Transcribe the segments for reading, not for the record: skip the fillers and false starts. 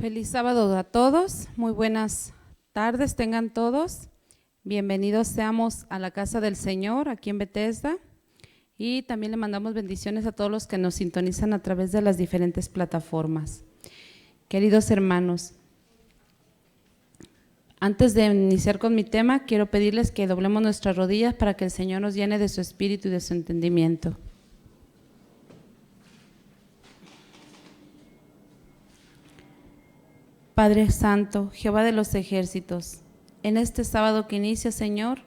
Feliz sábado a todos, muy buenas tardes tengan todos. Bienvenidos seamos a la casa del Señor aquí en Bethesda y también le mandamos bendiciones a todos los que nos sintonizan a través de las diferentes plataformas. Queridos hermanos, antes de iniciar con mi tema, quiero pedirles que doblemos nuestras rodillas para que el Señor nos llene de su espíritu y de su entendimiento. Padre Santo, Jehová de los ejércitos, en este sábado que inicia, Señor,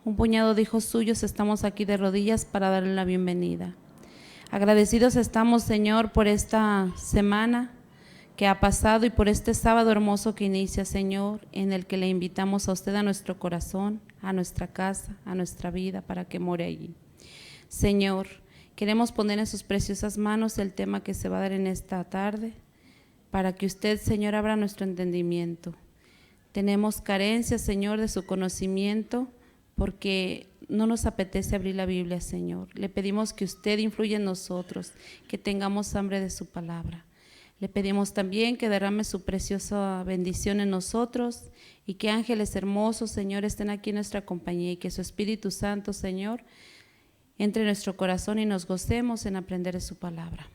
un puñado de hijos suyos estamos aquí de rodillas para darle la bienvenida. Agradecidos estamos, Señor, por esta semana que ha pasado y por este sábado hermoso que inicia, Señor, en el que le invitamos a usted a nuestro corazón, a nuestra casa, a nuestra vida, para que more allí. Señor, queremos poner en sus preciosas manos el tema que se va a dar en esta tarde, para que usted, Señor, abra nuestro entendimiento. Tenemos carencia, Señor, de su conocimiento, porque no nos apetece abrir la Biblia, Señor. Le pedimos que usted influya en nosotros, que tengamos hambre de su palabra. Le pedimos también que derrame su preciosa bendición en nosotros y que ángeles hermosos, Señor, estén aquí en nuestra compañía y que su Espíritu Santo, Señor, entre en nuestro corazón y nos gocemos en aprender de su palabra.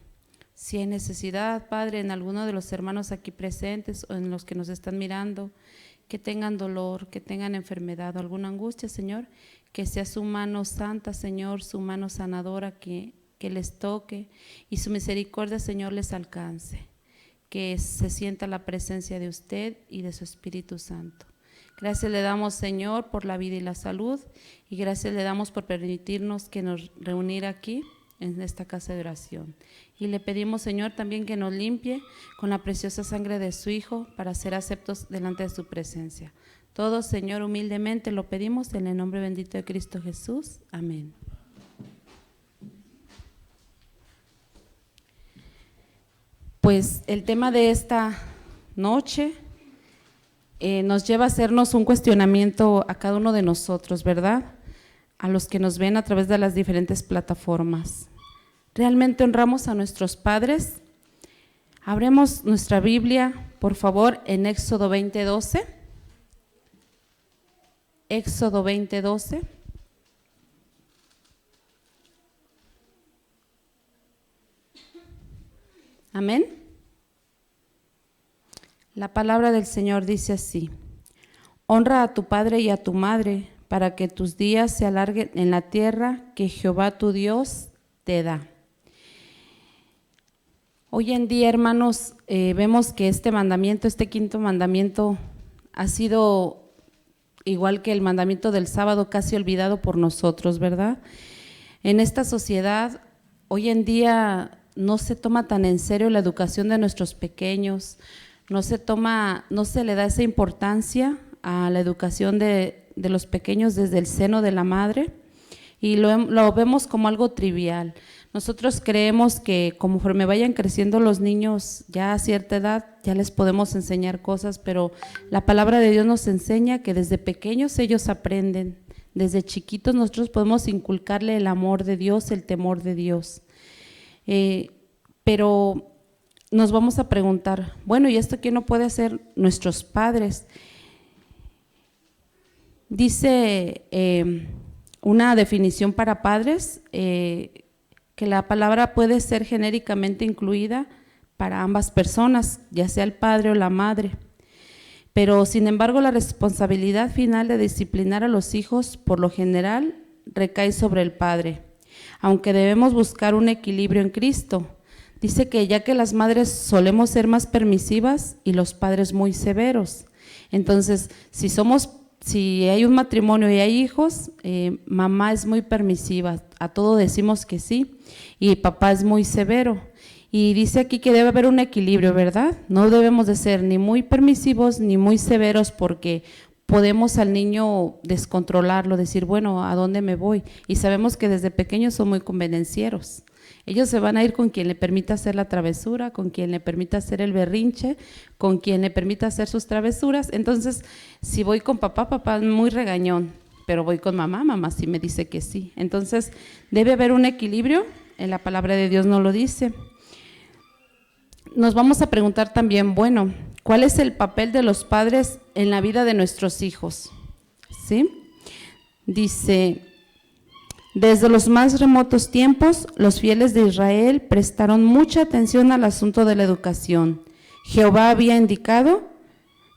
Si hay necesidad, Padre, en alguno de los hermanos aquí presentes o en los que nos están mirando, que tengan dolor, que tengan enfermedad o alguna angustia, Señor, que sea su mano santa, Señor, su mano sanadora que les toque y su misericordia, Señor, les alcance, que se sienta la presencia de usted y de su Espíritu Santo. Gracias le damos, Señor, por la vida y la salud y gracias le damos por permitirnos que nos reunir aquí en esta casa de oración. Y le pedimos, Señor, también que nos limpie con la preciosa sangre de su Hijo para ser aceptos delante de su presencia. Todo, Señor, humildemente lo pedimos en el nombre bendito de Cristo Jesús. Amén. Pues el tema de esta noche nos lleva a hacernos un cuestionamiento a cada uno de nosotros, ¿verdad? A los que nos ven a través de las diferentes plataformas. ¿Realmente honramos a nuestros padres? Abremos nuestra Biblia, por favor, en Éxodo 20:12. Éxodo 20:12. Amén. La palabra del Señor dice así: honra a tu padre y a tu madre, para que tus días se alarguen en la tierra que Jehová tu Dios te da. Hoy en día, hermanos, vemos que este mandamiento, este quinto mandamiento, ha sido igual que el mandamiento del sábado, casi olvidado por nosotros, ¿verdad? En esta sociedad, hoy en día no se toma tan en serio la educación de nuestros pequeños, no se le da esa importancia a la educación de los pequeños desde el seno de la madre y lo vemos como algo trivial. Nosotros creemos que conforme vayan creciendo los niños ya a cierta edad, ya les podemos enseñar cosas, pero la palabra de Dios nos enseña que desde pequeños ellos aprenden, desde chiquitos nosotros podemos inculcarle el amor de Dios, el temor de Dios. Pero nos vamos a preguntar, bueno, ¿y esto qué no puede hacer nuestros padres? Dice una definición para padres, que la palabra puede ser genéricamente incluida para ambas personas, ya sea el padre o la madre. Pero sin embargo la responsabilidad final de disciplinar a los hijos por lo general recae sobre el padre, aunque debemos buscar un equilibrio en Cristo. Dice que ya que las madres solemos ser más permisivas y los padres muy severos, entonces si hay un matrimonio y hay hijos, mamá es muy permisiva, a todo decimos que sí, y papá es muy severo. Y dice aquí que debe haber un equilibrio, ¿verdad? No debemos de ser ni muy permisivos ni muy severos porque podemos al niño descontrolarlo, decir, bueno, ¿a dónde me voy? Y sabemos que desde pequeños son muy convenencieros. Ellos se van a ir con quien le permita hacer la travesura, con quien le permita hacer el berrinche, con quien le permita hacer sus travesuras. Entonces, si voy con papá, papá es muy regañón, pero voy con mamá, mamá sí me dice que sí. Entonces, debe haber un equilibrio, en la palabra de Dios nos lo dice. Nos vamos a preguntar también, bueno, ¿Cuál es el papel de los padres en la vida de nuestros hijos? ¿Sí? Dice, desde los más remotos tiempos, los fieles de Israel prestaron mucha atención al asunto de la educación. Jehová había indicado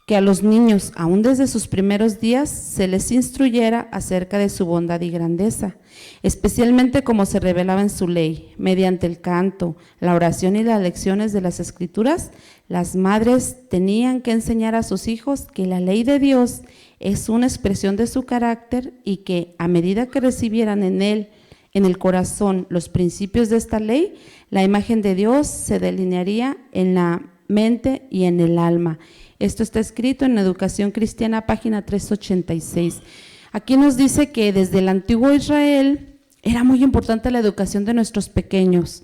que a los niños, aún desde sus primeros días, se les instruyera acerca de su bondad y grandeza, especialmente como se revelaba en su ley. Mediante el canto, la oración y las lecciones de las Escrituras, las madres tenían que enseñar a sus hijos que la ley de Dios es una expresión de su carácter y que a medida que recibieran en el corazón, los principios de esta ley, la imagen de Dios se delinearía en la mente y en el alma. Esto está escrito en Educación Cristiana, página 386. Aquí nos dice que desde el antiguo Israel era muy importante la educación de nuestros pequeños.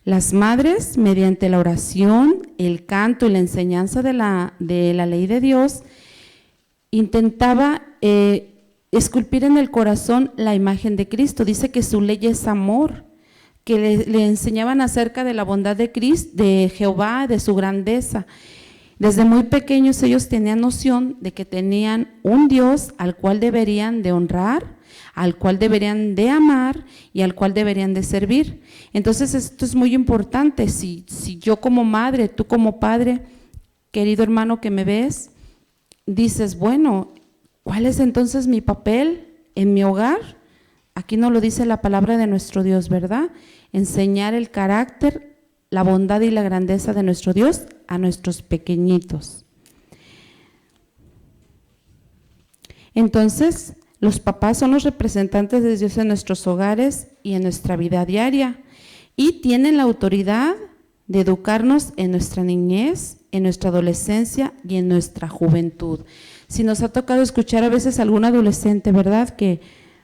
Las madres, mediante la oración, el canto y la enseñanza de la ley de Dios, intentaba esculpir en el corazón la imagen de Cristo. Dice que su ley es amor, que le enseñaban acerca de la bondad de Cristo, de Jehová, de su grandeza. Desde muy pequeños ellos tenían noción de que tenían un Dios al cual deberían de honrar, al cual deberían de amar y al cual deberían de servir. Entonces esto es muy importante. Si yo como madre, tú como padre, querido hermano que me ves, dices, bueno, ¿cuál es entonces mi papel en mi hogar? Aquí nos lo dice la palabra de nuestro Dios, ¿verdad? Enseñar el carácter, la bondad y la grandeza de nuestro Dios a nuestros pequeñitos. Entonces, los papás son los representantes de Dios en nuestros hogares y en nuestra vida diaria y tienen la autoridad de educarnos en nuestra niñez, en nuestra adolescencia y en nuestra juventud. Si nos ha tocado escuchar a veces a algún adolescente, ¿verdad? Que,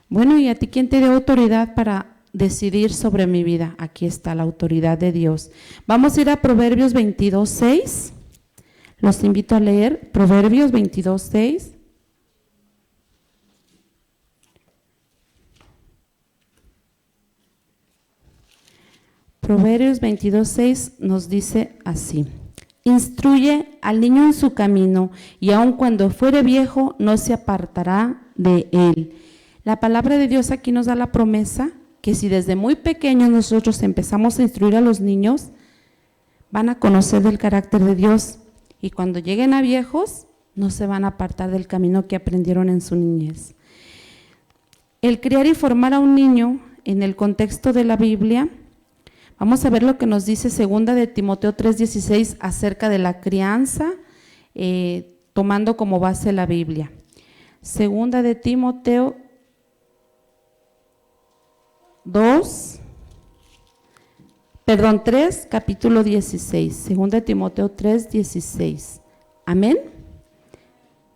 bueno, ¿y a ti quién te dio autoridad para decidir sobre mi vida? Aquí está la autoridad de Dios. Vamos a ir a Proverbios 22:6. Los invito a leer Proverbios 22:6. Proverbios 22:6 nos dice así: instruye al niño en su camino, y aun cuando fuere viejo no se apartará de él. La palabra de Dios aquí nos da la promesa que si desde muy pequeños nosotros empezamos a instruir a los niños, van a conocer del carácter de Dios, y cuando lleguen a viejos no se van a apartar del camino que aprendieron en su niñez. El criar y formar a un niño en el contexto de la Biblia, vamos a ver lo que nos dice 2 de Timoteo 3:16 acerca de la crianza, tomando como base la Biblia. 2 de Timoteo 3, capítulo 16. 2 de Timoteo 3:16. Amén.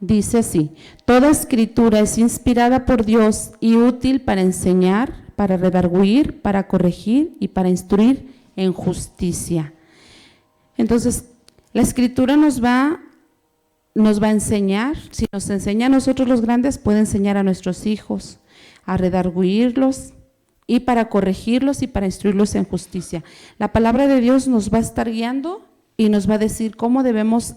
Dice así: toda escritura es inspirada por Dios y útil para enseñar, para redarguir, para corregir y para instruir en justicia. Entonces, la escritura nos va a enseñar. Si nos enseña a nosotros los grandes, puede enseñar a nuestros hijos, a redarguirlos y para corregirlos y para instruirlos en justicia. La palabra de Dios nos va a estar guiando y nos va a decir cómo debemos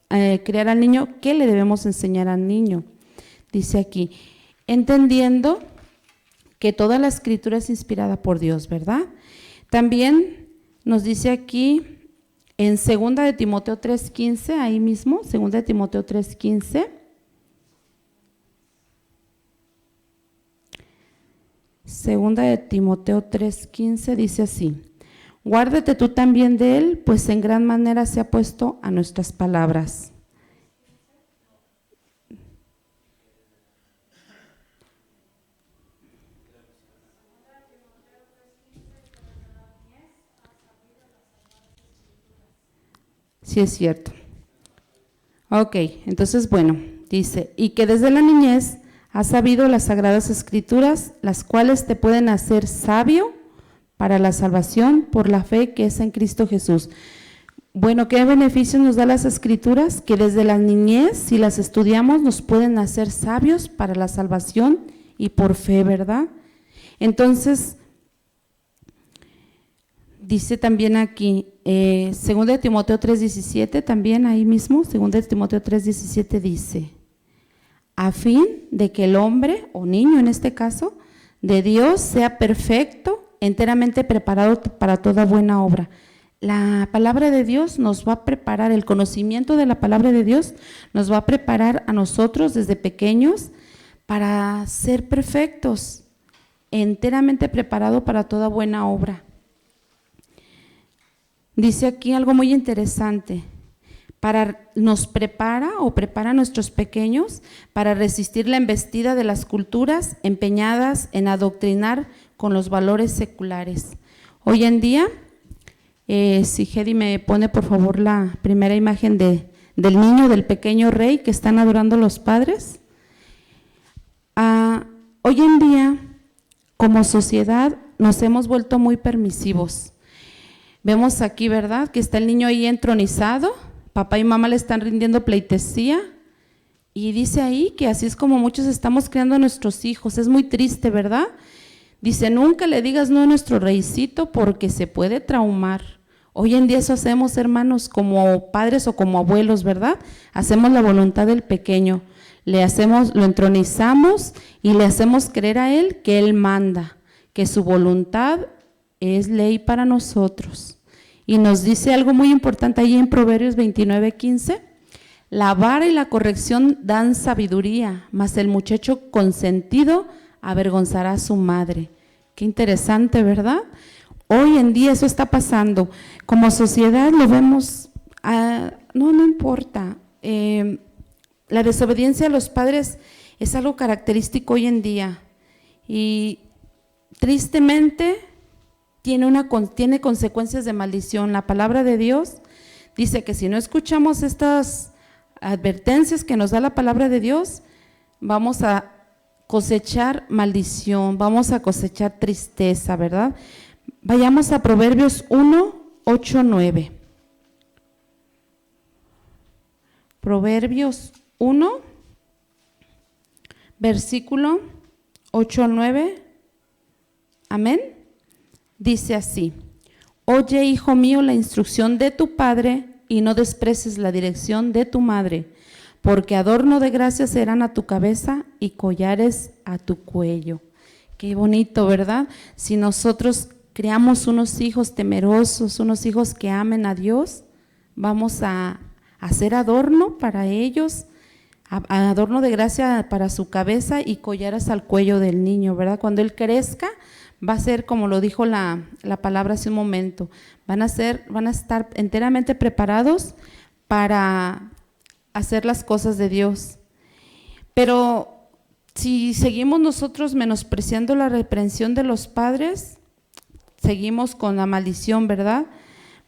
criar al niño, qué le debemos enseñar al niño. Dice aquí, entendiendo que toda la escritura es inspirada por Dios, ¿verdad? También nos dice aquí en 2 de Timoteo 3:15, ahí mismo, 2 de Timoteo 3:15. 2 de Timoteo 3:15 dice así: guárdate tú también de él, pues en gran manera se ha puesto a nuestras palabras. Sí, es cierto. Ok, entonces bueno, dice, y que desde la niñez has sabido las sagradas escrituras, las cuales te pueden hacer sabio para la salvación por la fe que es en Cristo Jesús. Bueno, ¿qué beneficios nos da las escrituras? Que desde la niñez, si las estudiamos, nos pueden hacer sabios para la salvación y por fe, ¿verdad? Entonces, Dice también aquí, 2 de Timoteo 3:17, también ahí mismo, 2 de Timoteo 3:17 dice, a fin de que el hombre, o niño en este caso, de Dios sea perfecto, enteramente preparado para toda buena obra. La palabra de Dios nos va a preparar, el conocimiento de la palabra de Dios nos va a preparar a nosotros desde pequeños para ser perfectos, enteramente preparado para toda buena obra. Dice aquí algo muy interesante, nos prepara o prepara a nuestros pequeños para resistir la embestida de las culturas empeñadas en adoctrinar con los valores seculares. Hoy en día, si Hedy me pone por favor la primera imagen del niño, del pequeño rey que están adorando los padres. Hoy en día, como sociedad, nos hemos vuelto muy permisivos. Vemos aquí, ¿verdad?, que está el niño ahí entronizado, papá y mamá le están rindiendo pleitesía y dice ahí que así es como muchos estamos criando a nuestros hijos. Es muy triste, ¿verdad? Dice, nunca le digas no a nuestro reycito porque se puede traumar. Hoy en día eso hacemos, hermanos, como padres o como abuelos, ¿verdad? Hacemos la voluntad del pequeño, lo entronizamos y le hacemos creer a él que él manda, que su voluntad es ley para nosotros. Y nos dice algo muy importante ahí en Proverbios 29:15, la vara y la corrección dan sabiduría, mas el muchacho consentido avergonzará a su madre. Qué interesante, ¿verdad? Hoy en día eso está pasando. Como sociedad lo vemos, no importa. La desobediencia a los padres es algo característico hoy en día y tristemente tiene consecuencias de maldición. La palabra de Dios dice que si no escuchamos estas advertencias que nos da la palabra de Dios, vamos a cosechar maldición, vamos a cosechar tristeza, ¿verdad? Vayamos a Proverbios 1:8-9. Proverbios 1, versículo 8-9. Amén. Dice así, oye, hijo mío, la instrucción de tu padre y no desprecies la dirección de tu madre, porque adorno de gracia serán a tu cabeza y collares a tu cuello. Qué bonito, ¿verdad? Si nosotros criamos unos hijos temerosos, unos hijos que amen a Dios, vamos a hacer adorno para ellos, adorno de gracia para su cabeza y collares al cuello del niño, ¿verdad? Cuando él crezca, va a ser como lo dijo la palabra hace un momento, van a estar enteramente preparados para hacer las cosas de Dios. Pero si seguimos nosotros menospreciando la reprensión de los padres, seguimos con la maldición, ¿verdad?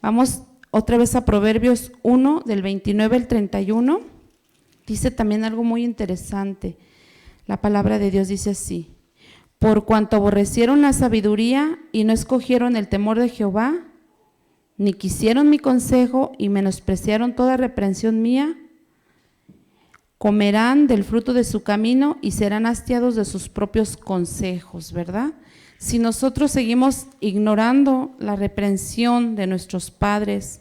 Vamos otra vez a Proverbios 1, del 29 al 31. Dice también algo muy interesante. La palabra de Dios dice así, por cuanto aborrecieron la sabiduría y no escogieron el temor de Jehová, ni quisieron mi consejo y menospreciaron toda reprensión mía, comerán del fruto de su camino y serán hastiados de sus propios consejos, ¿verdad? Si nosotros seguimos ignorando la reprensión de nuestros padres,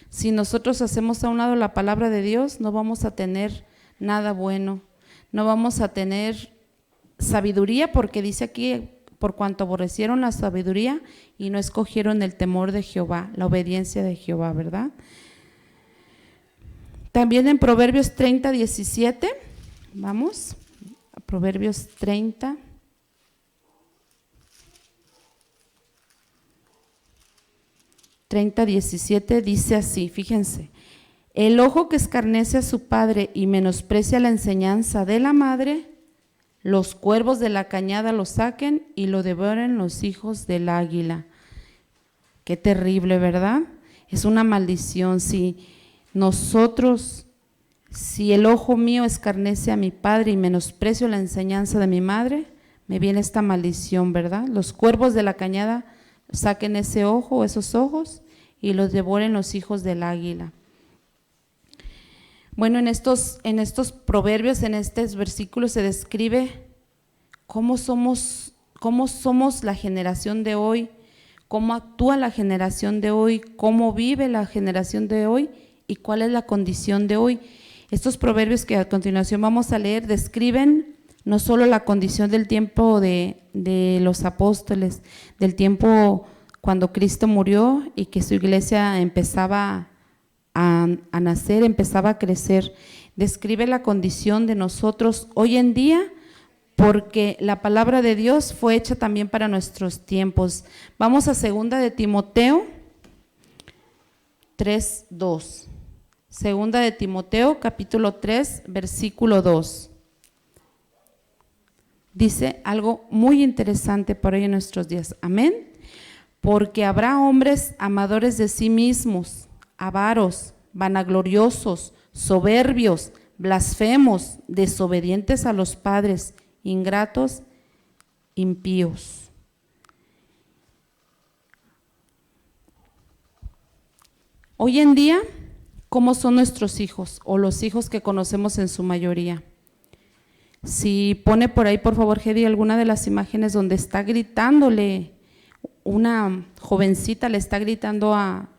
si nosotros hacemos a un lado la palabra de Dios, no vamos a tener nada bueno, no vamos a tener sabiduría, porque dice aquí, por cuanto aborrecieron la sabiduría y no escogieron el temor de Jehová, la obediencia de Jehová, ¿verdad? También en Proverbios 30:17, vamos, a Proverbios 30. Dice así, fíjense, el ojo que escarnece a su padre y menosprecia la enseñanza de la madre, los cuervos de la cañada lo saquen y lo devoren los hijos del águila. Qué terrible, ¿verdad? Es una maldición. Si el ojo mío escarnece a mi padre y menosprecio la enseñanza de mi madre, me viene esta maldición, ¿verdad? Los cuervos de la cañada saquen ese ojo, esos ojos, y los devoren los hijos del águila. Bueno, en estos proverbios, en estos versículos se describe cómo somos la generación de hoy, cómo actúa la generación de hoy, cómo vive la generación de hoy y cuál es la condición de hoy. Estos proverbios que a continuación vamos a leer describen no solo la condición del tiempo de los apóstoles, del tiempo cuando Cristo murió y que su iglesia empezaba a nacer, empezaba a crecer. Describe la condición de nosotros hoy en día, porque la palabra de Dios fue hecha también para nuestros tiempos. Vamos a 2 de Timoteo 3:2. 2 de Timoteo, capítulo 3, versículo 2. Dice algo muy interesante para hoy en nuestros días. Amén. Porque habrá hombres amadores de sí mismos, avaros, vanagloriosos, soberbios, blasfemos, desobedientes a los padres, ingratos, impíos. Hoy en día, ¿cómo son nuestros hijos o los hijos que conocemos en su mayoría? Si pone por ahí, por favor, Hedy, alguna de las imágenes donde está gritándole, una jovencita le está gritando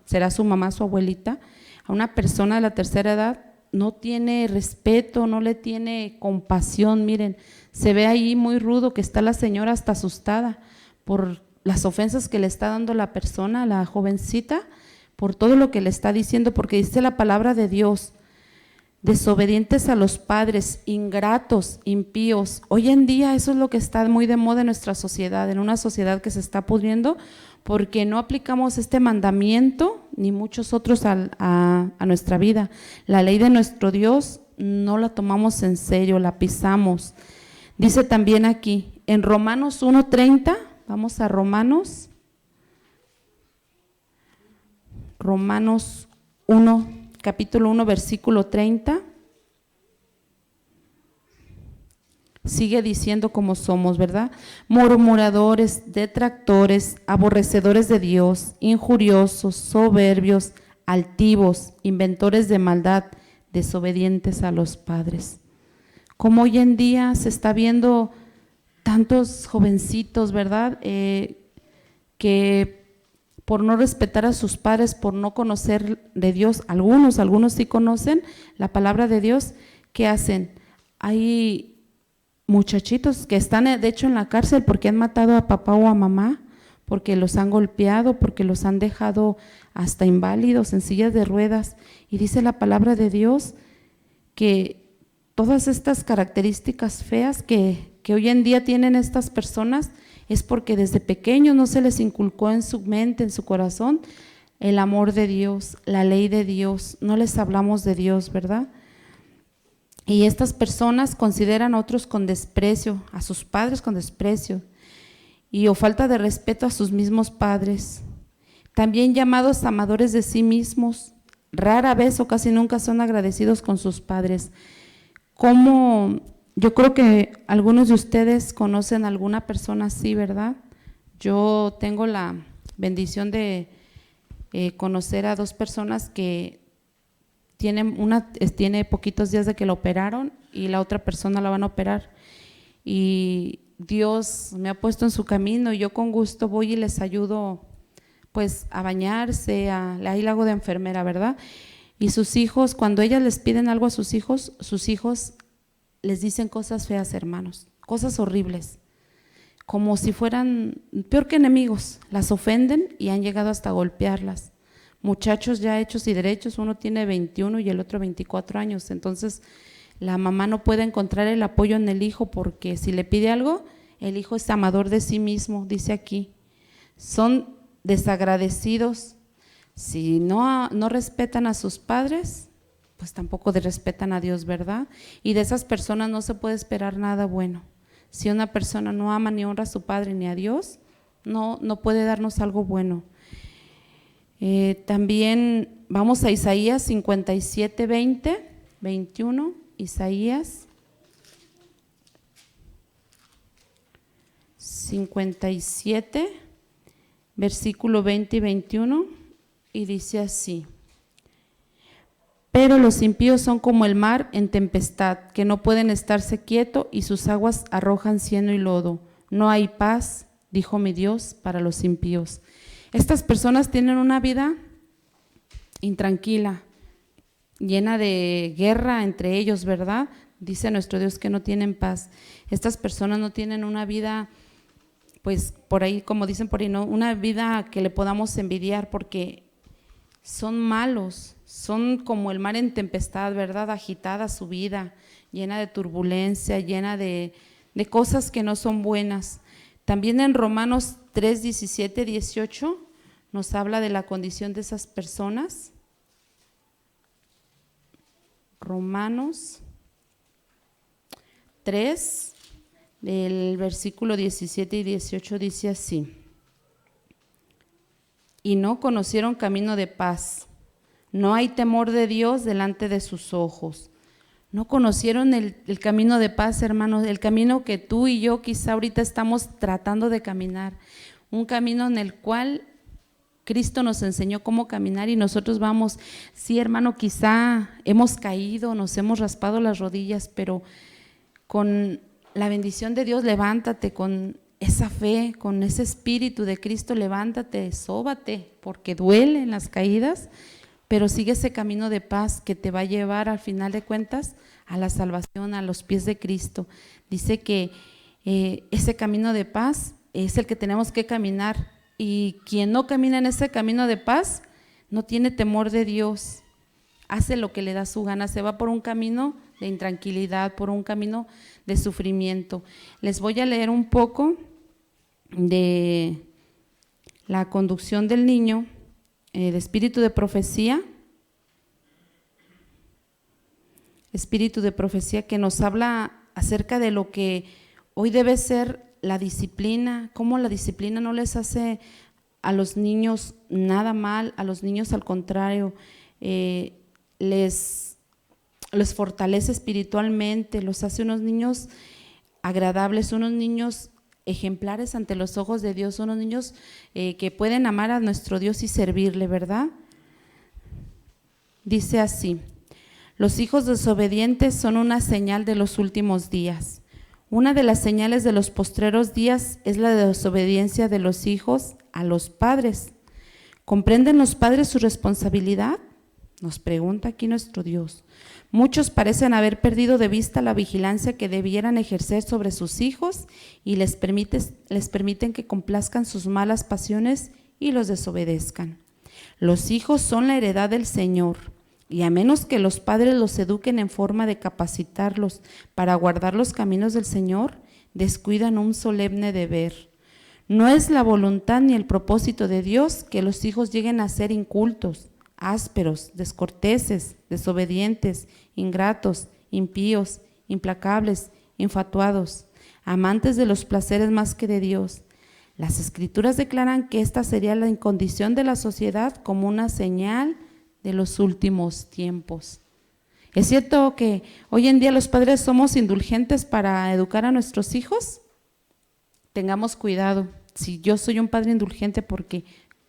será su mamá, su abuelita, a una persona de la tercera edad, no tiene respeto, no le tiene compasión. Miren, se ve ahí muy rudo que está la señora hasta asustada por las ofensas que le está dando la persona, la jovencita, por todo lo que le está diciendo, porque dice la palabra de Dios, desobedientes a los padres, ingratos, impíos. Hoy en día eso es lo que está muy de moda en nuestra sociedad, en una sociedad que se está pudriendo, porque no aplicamos este mandamiento ni muchos otros a nuestra vida. La ley de nuestro Dios no la tomamos en serio, la pisamos. Dice también aquí, en Romanos 1:30, vamos a Romanos 1, capítulo 1, versículo 30, sigue diciendo cómo somos, ¿verdad? Murmuradores, detractores, aborrecedores de Dios, injuriosos, soberbios, altivos, inventores de maldad, desobedientes a los padres. Como hoy en día se está viendo tantos jovencitos, ¿verdad? Que por no respetar a sus padres, por no conocer de Dios, algunos sí conocen la palabra de Dios, ¿qué hacen? Hay muchachitos que están de hecho en la cárcel porque han matado a papá o a mamá, porque los han golpeado, porque los han dejado hasta inválidos en sillas de ruedas. Y dice la palabra de Dios que todas estas características feas que hoy en día tienen estas personas es porque desde pequeños no se les inculcó en su mente, en su corazón, el amor de Dios, la ley de Dios. No les hablamos de Dios, ¿verdad? Y estas personas consideran a otros con desprecio, a sus padres con desprecio o falta de respeto a sus mismos padres. También llamados amadores de sí mismos, rara vez o casi nunca son agradecidos con sus padres. Yo creo que algunos de ustedes conocen a alguna persona así, ¿verdad? Yo tengo la bendición de conocer a 2 personas que tiene poquitos días de que la operaron y la otra persona la van a operar. Y Dios me ha puesto en su camino y yo con gusto voy y les ayudo pues a bañarse, ahí la hago de enfermera, ¿verdad? Y sus hijos, cuando ellas les piden algo a sus hijos les dicen cosas feas, hermanos, cosas horribles, como si fueran peor que enemigos, las ofenden y han llegado hasta golpearlas. Muchachos ya hechos y derechos, uno tiene 21 y el otro 24 años, entonces la mamá no puede encontrar el apoyo en el hijo porque si le pide algo, el hijo es amador de sí mismo, dice aquí. Son desagradecidos, si no respetan a sus padres, pues tampoco respetan a Dios, ¿verdad? Y de esas personas no se puede esperar nada bueno. Si una persona no ama ni honra a su padre ni a Dios, no puede darnos algo bueno. También vamos a Isaías 57, 20, 21, Isaías 57, versículo 20 y 21, y dice así: pero los impíos son como el mar en tempestad, que no pueden estarse quieto y sus aguas arrojan cieno y lodo. No hay paz, dijo mi Dios, para los impíos. Estas personas tienen una vida intranquila, llena de guerra entre ellos, ¿verdad? Dice nuestro Dios que no tienen paz. Estas personas no tienen una vida, pues por ahí, como dicen por ahí, no, una vida que le podamos envidiar, porque son malos, son como el mar en tempestad, ¿verdad? Agitada su vida, llena de turbulencia, llena de cosas que no son buenas. También en Romanos 3, 17, 18 nos habla de la condición de esas personas. Romanos 3, del versículo 17 y 18 dice así: y no conocieron camino de paz, no hay temor de Dios delante de sus ojos. No conocieron el camino de paz, hermanos, el camino que tú y yo quizá ahorita estamos tratando de caminar, un camino en el cual Cristo nos enseñó cómo caminar y nosotros vamos. Sí, hermano, quizá hemos caído, nos hemos raspado las rodillas, pero con la bendición de Dios, levántate con esa fe, con ese espíritu de Cristo, levántate, sóbate, porque duelen las caídas, pero sigue ese camino de paz que te va a llevar al final de cuentas a la salvación, a los pies de Cristo. Dice que ese camino de paz es el que tenemos que caminar, y quien no camina en ese camino de paz no tiene temor de Dios, hace lo que le da su gana, se va por un camino de intranquilidad, por un camino de sufrimiento. Les voy a leer un poco de la conducción del niño, de espíritu de profecía, que nos habla acerca de lo que hoy debe ser la disciplina, cómo la disciplina no les hace a los niños nada mal, a los niños al contrario, les fortalece espiritualmente, los hace unos niños agradables, unos niños ejemplares ante los ojos de Dios, unos niños que pueden amar a nuestro Dios y servirle, ¿verdad? Dice así: los hijos desobedientes son una señal de los últimos días. Una de las señales de los postreros días es la desobediencia de los hijos a los padres. ¿Comprenden los padres su responsabilidad? Nos pregunta aquí nuestro Dios. Muchos parecen haber perdido de vista la vigilancia que debieran ejercer sobre sus hijos y les permiten que complazcan sus malas pasiones y los desobedezcan. Los hijos son la heredad del Señor, y a menos que los padres los eduquen en forma de capacitarlos para guardar los caminos del Señor, descuidan un solemne deber. No es la voluntad ni el propósito de Dios que los hijos lleguen a ser incultos, ásperos, descorteses, desobedientes, ingratos, impíos, implacables, infatuados, amantes de los placeres más que de Dios. Las Escrituras declaran que esta sería la condición de la sociedad como una señal de los últimos tiempos. ¿Es cierto que hoy en día los padres somos indulgentes para educar a nuestros hijos? Tengamos cuidado. Si yo soy un padre indulgente, porque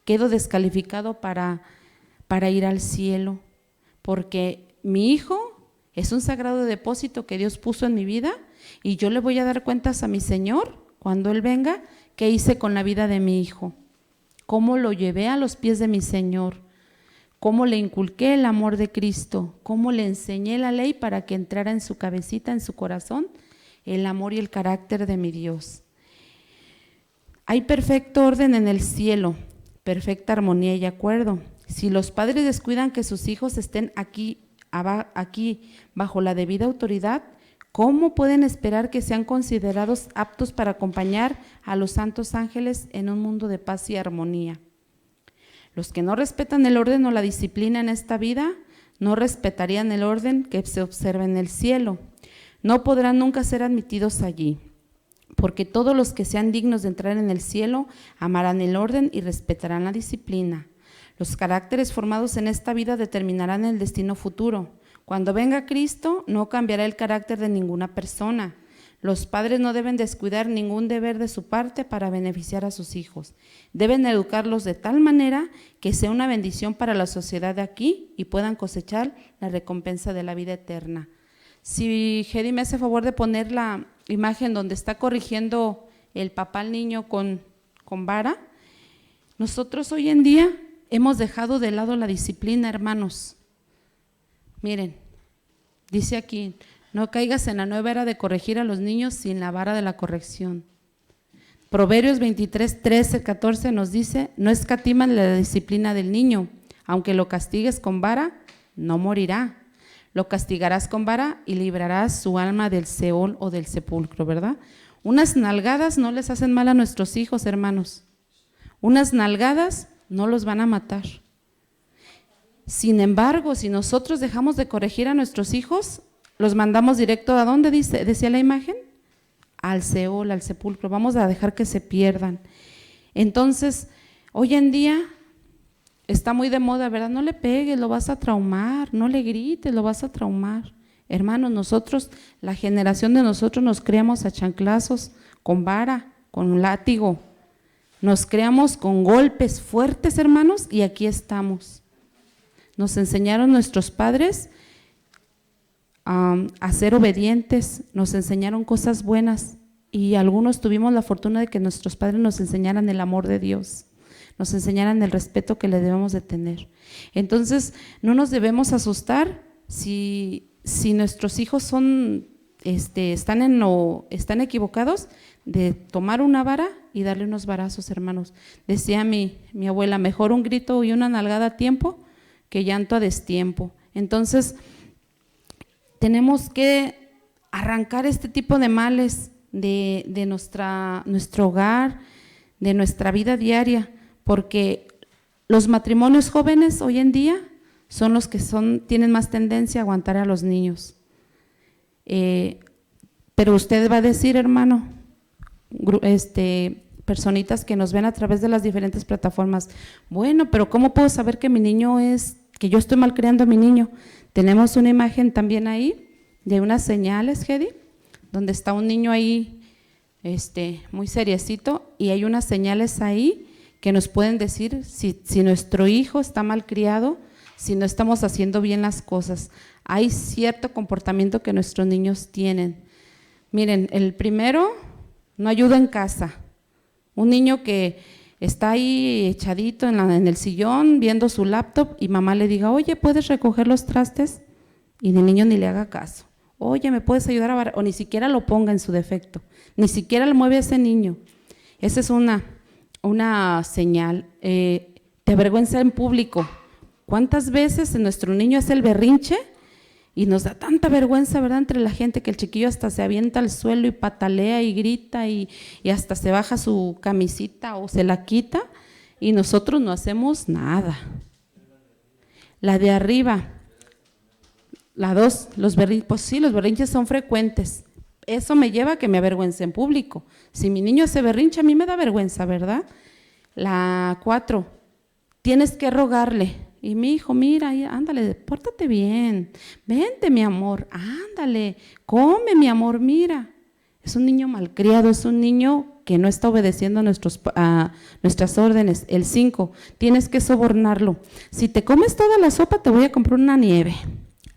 quedo descalificado para ir al cielo, porque mi hijo es un sagrado depósito que Dios puso en mi vida y yo le voy a dar cuentas a mi Señor cuando Él venga, qué hice con la vida de mi hijo, cómo lo llevé a los pies de mi Señor, cómo le inculqué el amor de Cristo, cómo le enseñé la ley para que entrara en su cabecita, en su corazón, el amor y el carácter de mi Dios. Hay perfecto orden en el cielo, perfecta armonía y acuerdo. Si los padres descuidan que sus hijos estén aquí bajo la debida autoridad, ¿cómo pueden esperar que sean considerados aptos para acompañar a los santos ángeles en un mundo de paz y armonía? Los que no respetan el orden o la disciplina en esta vida, no respetarían el orden que se observa en el cielo. No podrán nunca ser admitidos allí, porque todos los que sean dignos de entrar en el cielo amarán el orden y respetarán la disciplina. Los caracteres formados en esta vida determinarán el destino futuro. Cuando venga Cristo, no cambiará el carácter de ninguna persona. Los padres no deben descuidar ningún deber de su parte para beneficiar a sus hijos. Deben educarlos de tal manera que sea una bendición para la sociedad de aquí y puedan cosechar la recompensa de la vida eterna. Si Hedy me hace favor de poner la imagen donde está corrigiendo el papá al niño con vara, Nosotros hoy en día hemos dejado de lado la disciplina, hermanos. Miren, dice aquí, no caigas en la nueva era de corregir a los niños sin la vara de la corrección. Proverbios 23, 13, 14 nos dice, no escatiman la disciplina del niño, aunque lo castigues con vara, no morirá. Lo castigarás con vara y librarás su alma del Seol o del sepulcro, ¿verdad? Unas nalgadas no les hacen mal a nuestros hijos, hermanos. Unas nalgadas no los van a matar. Sin embargo, si nosotros dejamos de corregir a nuestros hijos, los mandamos directo ¿a dónde decía la imagen? Al Seol, al sepulcro. Vamos a dejar que se pierdan. Entonces, hoy en día está muy de moda, ¿verdad? No le pegues, lo vas a traumar, no le grites, lo vas a traumar. Hermanos, nosotros, la generación de nosotros nos criamos a chanclazos, con vara, con un látigo, nos criamos con golpes fuertes, hermanos, y aquí estamos. Nos enseñaron nuestros padres a ser obedientes, nos enseñaron cosas buenas y algunos tuvimos la fortuna de que nuestros padres nos enseñaran el amor de Dios, nos enseñaran el respeto que le debemos de tener. Entonces, no nos debemos asustar si nuestros hijos están equivocados, de tomar una vara y darle unos varazos, hermanos. Decía mi abuela, mejor un grito y una nalgada a tiempo que llanto a destiempo. Entonces, tenemos que arrancar este tipo de males de nuestro hogar, de nuestra vida diaria, porque los matrimonios jóvenes hoy en día son los que tienen más tendencia a aguantar a los niños. Pero usted va a decir, hermano, personitas que nos ven a través de las diferentes plataformas, bueno, pero ¿cómo puedo saber que mi niño que yo estoy malcriando a mi niño? Tenemos una imagen también ahí de unas señales, Hedy, donde está un niño ahí muy seriecito y hay unas señales ahí que nos pueden decir si nuestro hijo está mal criado, si no estamos haciendo bien las cosas. Hay cierto comportamiento que nuestros niños tienen. Miren, el primero, no ayuda en casa. Un niño que está ahí echadito en el sillón viendo su laptop y mamá le diga, oye, ¿puedes recoger los trastes? Y el niño ni le haga caso. Oye, ¿me puedes ayudar a barrer? O ni siquiera lo ponga en su defecto, ni siquiera lo mueve a ese niño. Esa es una señal. Te avergüenza en público. ¿Cuántas veces nuestro niño hace el berrinche y nos da tanta vergüenza, ¿verdad?, entre la gente, que el chiquillo hasta se avienta al suelo y patalea y grita y hasta se baja su camisita o se la quita y nosotros no hacemos nada? La de arriba, la 2, los berrinches, pues sí, los berrinches son frecuentes. Eso me lleva a que me avergüence en público. Si mi niño hace berrinche, a mí me da vergüenza, ¿verdad? La 4, tienes que rogarle. Y mi hijo, mira, ándale, pórtate bien, vente mi amor, ándale, come mi amor, mira. Es un niño malcriado, es un niño que no está obedeciendo a nuestras órdenes. El 5, tienes que sobornarlo. Si te comes toda la sopa, te voy a comprar una nieve.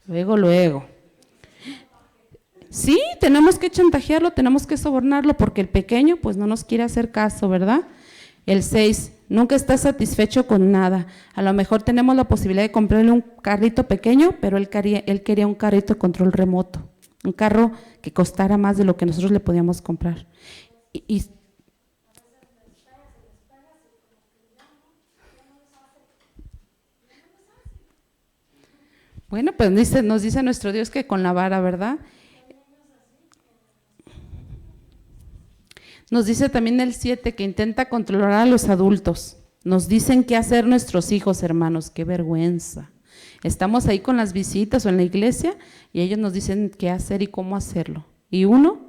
Luego. Sí, tenemos que chantajearlo, tenemos que sobornarlo, porque el pequeño pues no nos quiere hacer caso, ¿verdad? El 6, nunca está satisfecho con nada. A lo mejor tenemos la posibilidad de comprarle un carrito pequeño, pero él quería un carrito de control remoto, un carro que costara más de lo que nosotros le podíamos comprar. Bueno, pues nos dice nuestro Dios que con la vara, ¿verdad? Nos dice también el 7 que intenta controlar a los adultos. Nos dicen qué hacer nuestros hijos, hermanos, qué vergüenza. Estamos ahí con las visitas o en la iglesia y ellos nos dicen qué hacer y cómo hacerlo. Y uno,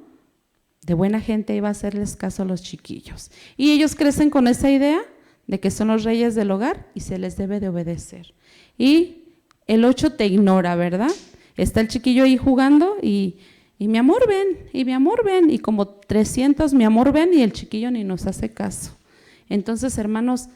de buena gente, iba a hacerles caso a los chiquillos. Y ellos crecen con esa idea de que son los reyes del hogar y se les debe de obedecer. Y el 8 te ignora, ¿verdad? Está el chiquillo ahí jugando y mi amor ven, y como 300 mi amor ven y el chiquillo ni nos hace caso. Entonces, hermanos,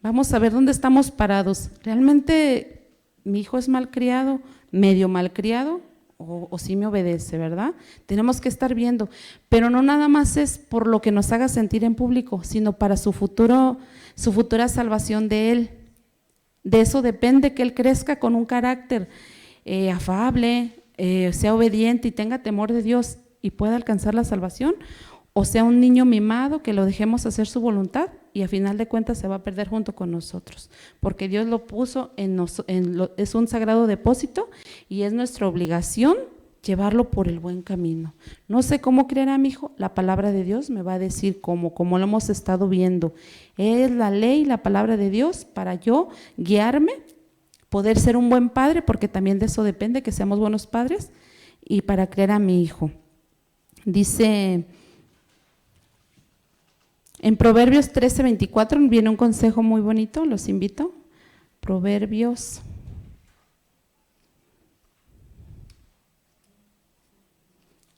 vamos a ver dónde estamos parados. ¿Realmente mi hijo es malcriado, medio malcriado o sí me obedece, ¿verdad? Tenemos que estar viendo, pero no nada más es por lo que nos haga sentir en público, sino para su futura salvación de él. De eso depende que él crezca con un carácter afable, sea obediente y tenga temor de Dios y pueda alcanzar la salvación, o sea un niño mimado que lo dejemos hacer su voluntad y a final de cuentas se va a perder junto con nosotros, porque Dios lo puso es un sagrado depósito y es nuestra obligación llevarlo por el buen camino. No sé cómo creerá mi hijo, la palabra de Dios me va a decir cómo lo hemos estado viendo. Es la ley, la palabra de Dios para yo guiarme, poder ser un buen padre, porque también de eso depende que seamos buenos padres, y para creer a mi hijo. Dice en Proverbios 13:24 viene un consejo muy bonito, los invito. Proverbios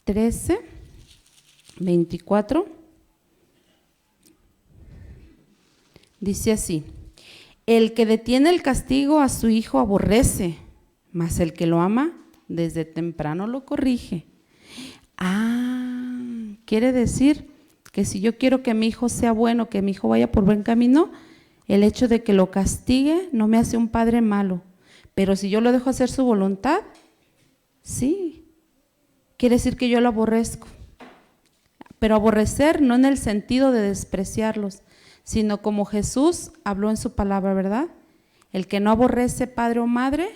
13:24 dice así: el que detiene el castigo a su hijo aborrece, mas el que lo ama desde temprano lo corrige. Quiere decir que si yo quiero que mi hijo sea bueno, que mi hijo vaya por buen camino, el hecho de que lo castigue no me hace un padre malo, pero si yo lo dejo hacer su voluntad, sí, quiere decir que yo lo aborrezco, pero aborrecer no en el sentido de despreciarlos, sino como Jesús habló en su palabra, ¿verdad? El que no aborrece padre o madre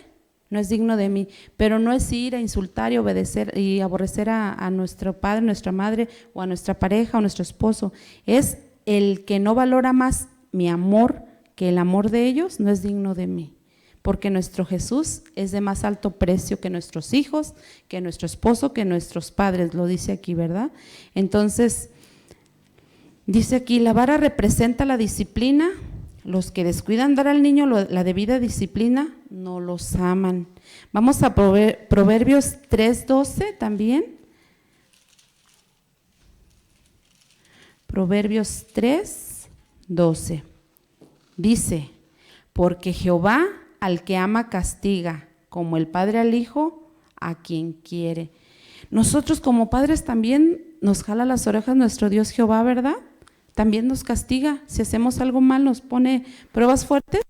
no es digno de mí, pero no es ir a insultar y obedecer y aborrecer a nuestro padre, nuestra madre o a nuestra pareja o nuestro esposo. Es el que no valora más mi amor que el amor de ellos, no es digno de mí, porque nuestro Jesús es de más alto precio que nuestros hijos, que nuestro esposo, que nuestros padres, lo dice aquí, ¿verdad? Entonces, dice aquí, la vara representa la disciplina. Los que descuidan dar al niño la debida disciplina no los aman. Vamos a Proverbios 3:12 también. Proverbios 3:12 dice: porque Jehová al que ama castiga, como el padre al hijo, a quien quiere. Nosotros como padres también nos jala las orejas nuestro Dios Jehová, ¿verdad? También nos castiga, si hacemos algo mal nos pone pruebas fuertes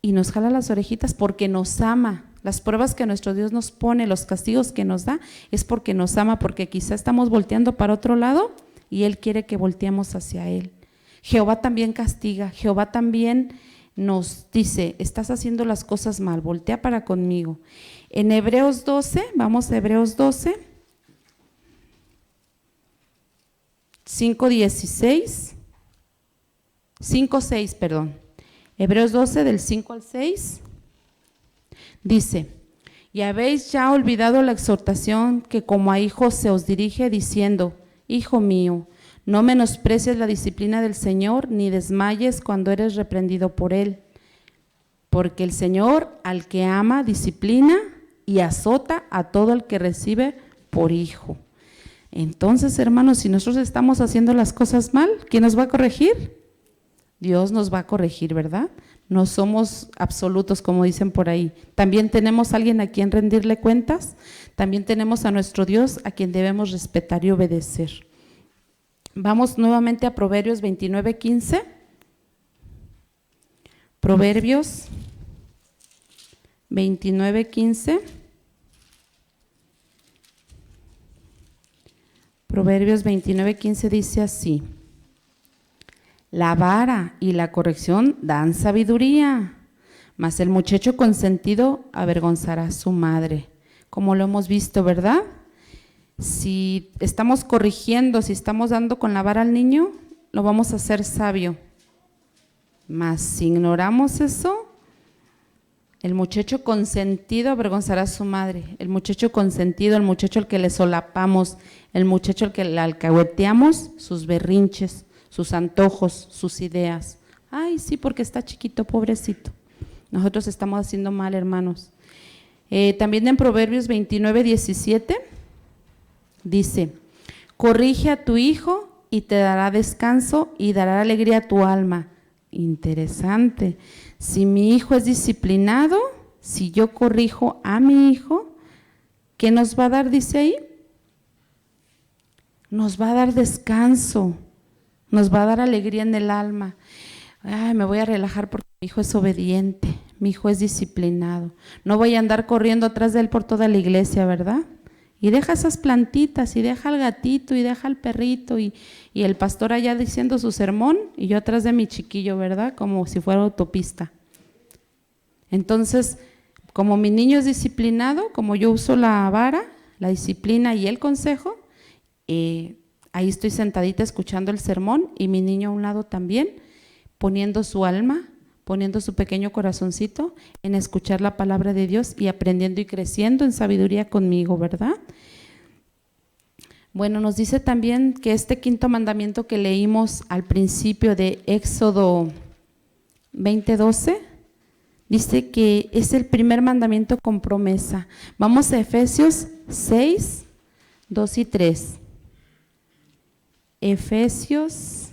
y nos jala las orejitas porque nos ama. Las pruebas que nuestro Dios nos pone, los castigos que nos da, es porque nos ama, porque quizá estamos volteando para otro lado y Él quiere que volteemos hacia Él. Jehová también castiga, Jehová también nos dice, estás haciendo las cosas mal, voltea para conmigo. En Hebreos 12, vamos a Hebreos 12. 5:6, perdón. Hebreos 12 del 5 al 6 dice: y habéis ya olvidado la exhortación que como a hijos se os dirige diciendo: hijo mío, no menosprecies la disciplina del Señor, ni desmayes cuando eres reprendido por Él, porque el Señor al que ama disciplina y azota a todo el que recibe por hijo. Entonces, hermanos, si nosotros estamos haciendo las cosas mal, ¿quién nos va a corregir? Dios nos va a corregir, ¿verdad? No somos absolutos, como dicen por ahí. También tenemos a alguien a quien rendirle cuentas, también tenemos a nuestro Dios a quien debemos respetar y obedecer. Vamos nuevamente a Proverbios 29:15. Proverbios 29:15. Proverbios 29:15 dice así: la vara y la corrección dan sabiduría, mas el muchacho consentido avergonzará a su madre. Como lo hemos visto, ¿verdad? Si estamos corrigiendo, si estamos dando con la vara al niño, lo vamos a hacer sabio. Mas si ignoramos eso, el muchacho consentido avergonzará a su madre. El muchacho consentido, el muchacho al que le solapamos, el muchacho al que le alcahueteamos sus berrinches, sus antojos, sus ideas. Ay, sí, porque está chiquito, pobrecito. Nosotros estamos haciendo mal, hermanos. También en Proverbios 29:17 dice: corrige a tu hijo y te dará descanso y dará alegría a tu alma. Interesante. Si mi hijo es disciplinado, si yo corrijo a mi hijo, ¿Qué nos va a dar? Dice ahí. Nos va a dar descanso, nos va a dar alegría en el alma. Ay, me voy a relajar porque mi hijo es obediente, mi hijo es disciplinado. No voy a andar corriendo atrás de él por toda la iglesia, ¿verdad? Y deja esas plantitas, y deja al gatito, y deja al perrito, y el pastor allá diciendo su sermón, y yo atrás de mi chiquillo, ¿verdad? Como si fuera autopista. Entonces, como mi niño es disciplinado, como yo uso la vara, la disciplina y el consejo, ahí estoy sentadita escuchando el sermón y mi niño a un lado también, poniendo su alma, poniendo su pequeño corazoncito en escuchar la palabra de Dios y aprendiendo y creciendo en sabiduría conmigo, ¿verdad? Bueno, nos dice también que este quinto mandamiento que leímos al principio de Éxodo 20:12, dice que es el primer mandamiento con promesa. Vamos a Efesios 6, 2 y 3. Efesios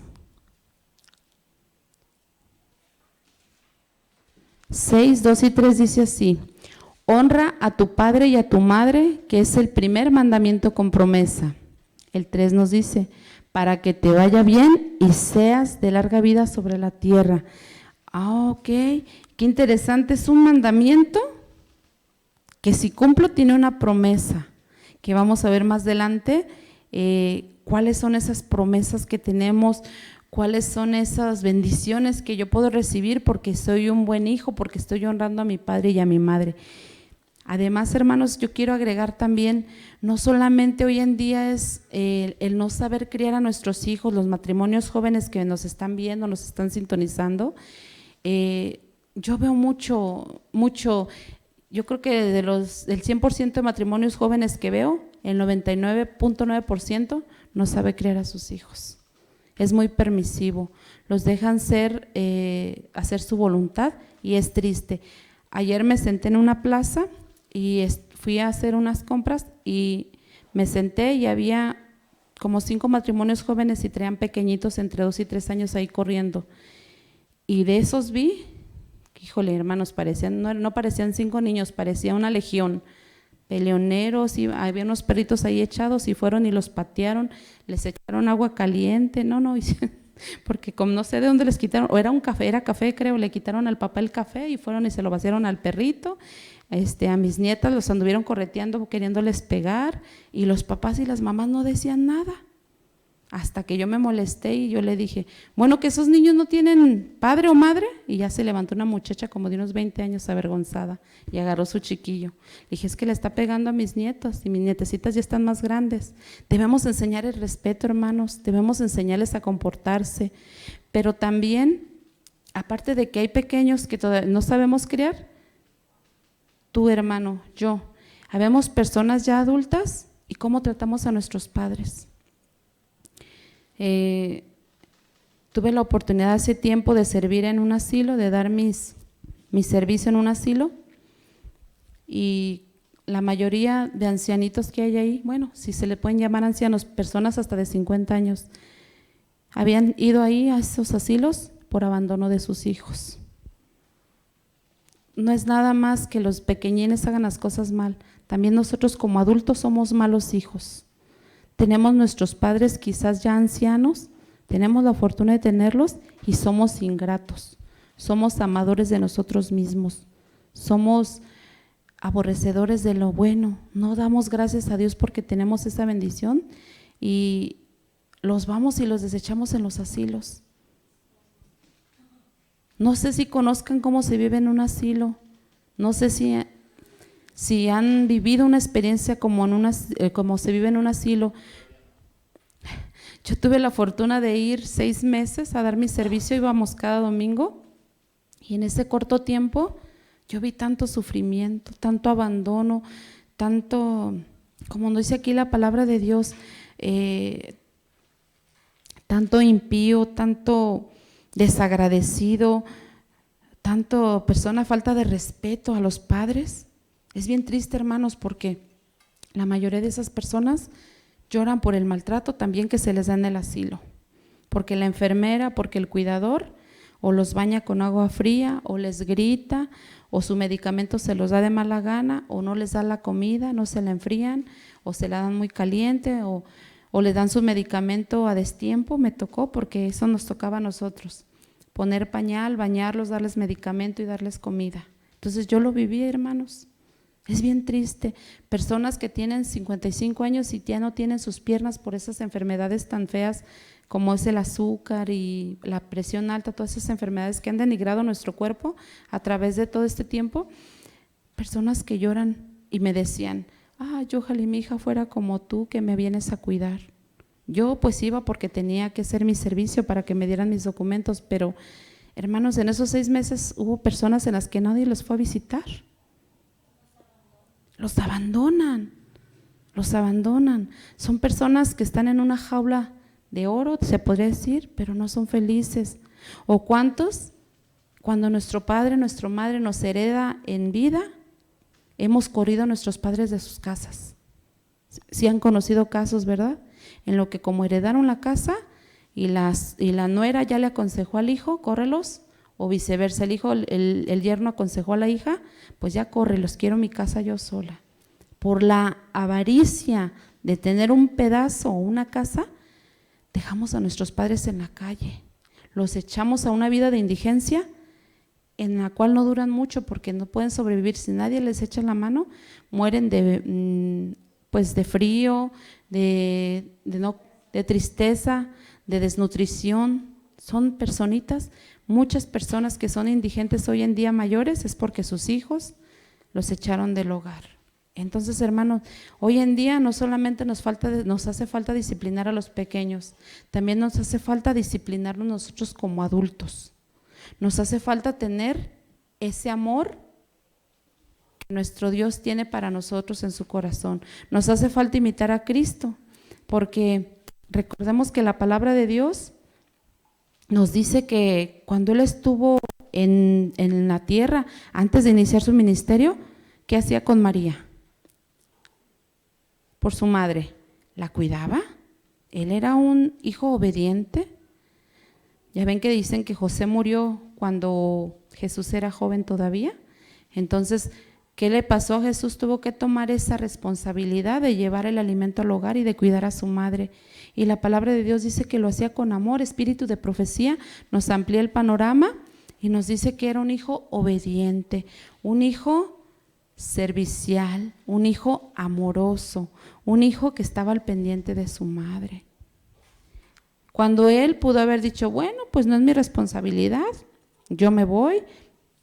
6, 2 y 3 dice así: honra a tu padre y a tu madre, que es el primer mandamiento con promesa. El 3 nos dice: para que te vaya bien y seas de larga vida sobre la tierra. Ok, qué interesante, es un mandamiento que si cumplo tiene una promesa, que vamos a ver más adelante. ¿Cuáles son esas promesas que tenemos? ¿Cuáles son esas bendiciones que yo puedo recibir porque soy un buen hijo, porque estoy honrando a mi padre y a mi madre? Además, hermanos, yo quiero agregar también, no solamente hoy en día es el no saber criar a nuestros hijos, los matrimonios jóvenes que nos están viendo, nos están sintonizando. Yo veo mucho, yo creo que del 100% de matrimonios jóvenes que veo, el 99.9% no sabe criar a sus hijos. Es muy permisivo, los dejan hacer su voluntad y es triste. Ayer me senté en una plaza y fui a hacer unas compras y me senté y había como 5 matrimonios jóvenes y traían pequeñitos entre 2 y 3 años ahí corriendo. Y de esos vi, híjole, hermanos, no parecían 5 niños, parecía una legión. Peleoneros, y había unos perritos ahí echados y fueron y los patearon, les echaron agua caliente, porque como no sé de dónde les quitaron, o era café creo, le quitaron al papá el café y fueron y se lo vaciaron al perrito. A mis nietas los anduvieron correteando queriéndoles pegar y los papás y las mamás no decían nada. Hasta que yo me molesté y yo le dije, bueno, que esos niños no tienen padre o madre. Y ya se levantó una muchacha como de unos 20 años avergonzada y agarró su chiquillo. Le dije, es que le está pegando a mis nietos y mis nietecitas ya están más grandes. Debemos enseñar el respeto, hermanos, debemos enseñarles a comportarse. Pero también, aparte de que hay pequeños que todavía no sabemos criar, tú, hermano, yo, habemos personas ya adultas y cómo tratamos a nuestros padres. Tuve la oportunidad hace tiempo de servir en un asilo, de dar mi servicio en un asilo, y la mayoría de ancianitos que hay ahí, bueno, si se le pueden llamar ancianos, personas hasta de 50 años, habían ido ahí a esos asilos por abandono de sus hijos. No es nada más que los pequeñines hagan las cosas mal, también nosotros como adultos somos malos hijos. Tenemos nuestros padres quizás ya ancianos, tenemos la fortuna de tenerlos y somos ingratos, somos amadores de nosotros mismos, somos aborrecedores de lo bueno, no damos gracias a Dios porque tenemos esa bendición y los vamos y los desechamos en los asilos. No sé si conozcan cómo se vive en un asilo, no sé si han vivido una experiencia como se vive en un asilo. Yo tuve la fortuna de ir 6 meses a dar mi servicio, íbamos cada domingo y en ese corto tiempo yo vi tanto sufrimiento, tanto abandono, tanto, como nos dice aquí la palabra de Dios, tanto impío, tanto desagradecido, tanto persona falta de respeto a los padres. Es bien triste, hermanos, porque la mayoría de esas personas lloran por el maltrato también que se les da en el asilo, porque la enfermera, porque el cuidador o los baña con agua fría, o les grita, o su medicamento se los da de mala gana, o no les da la comida, no se la enfrían, o se la dan muy caliente, o le dan su medicamento a destiempo. Me tocó, porque eso nos tocaba a nosotros, poner pañal, bañarlos, darles medicamento y darles comida. Entonces yo lo viví, hermanos. Es bien triste, personas que tienen 55 años y ya no tienen sus piernas por esas enfermedades tan feas como es el azúcar y la presión alta, todas esas enfermedades que han denigrado nuestro cuerpo a través de todo este tiempo. Personas que lloran y me decían: yo ojalá mi hija fuera como tú, que me vienes a cuidar. Yo pues iba porque tenía que hacer mi servicio para que me dieran mis documentos, pero hermanos, en esos 6 meses hubo personas en las que nadie los fue a visitar. Los abandonan. Son personas que están en una jaula de oro, se podría decir, pero no son felices. ¿O cuántos, cuando nuestro padre, nuestra madre nos hereda en vida, hemos corrido a nuestros padres de sus casas? Sí han conocido casos, ¿verdad? En lo que como heredaron la casa y la nuera ya le aconsejó al hijo, córrelos, o viceversa, el yerno aconsejó a la hija, pues ya córrelos, quiero mi casa yo sola. Por la avaricia de tener un pedazo o una casa, dejamos a nuestros padres en la calle, los echamos a una vida de indigencia en la cual no duran mucho porque no pueden sobrevivir. Si nadie les echa la mano, mueren de frío, de tristeza, de desnutrición. Son personitas, muchas personas que son indigentes hoy en día mayores, es porque sus hijos los echaron del hogar. Entonces, hermanos, hoy en día no solamente nos hace falta disciplinar a los pequeños, también nos hace falta disciplinarnos nosotros como adultos. Nos hace falta tener ese amor que nuestro Dios tiene para nosotros en su corazón. Nos hace falta imitar a Cristo, porque recordemos que la palabra de Dios nos dice que cuando Él estuvo en la tierra, antes de iniciar su ministerio, ¿qué hacía con María? Por su madre, ¿la cuidaba? Él era un hijo obediente. Ya ven que dicen que José murió cuando Jesús era joven todavía. Entonces, ¿qué le pasó a Jesús? Tuvo que tomar esa responsabilidad de llevar el alimento al hogar y de cuidar a su madre. Y la palabra de Dios dice que lo hacía con amor. Espíritu de profecía nos amplía el panorama y nos dice que era un hijo obediente, un hijo servicial, un hijo amoroso, un hijo que estaba al pendiente de su madre. Cuando él pudo haber dicho: bueno, pues no es mi responsabilidad, yo me voy,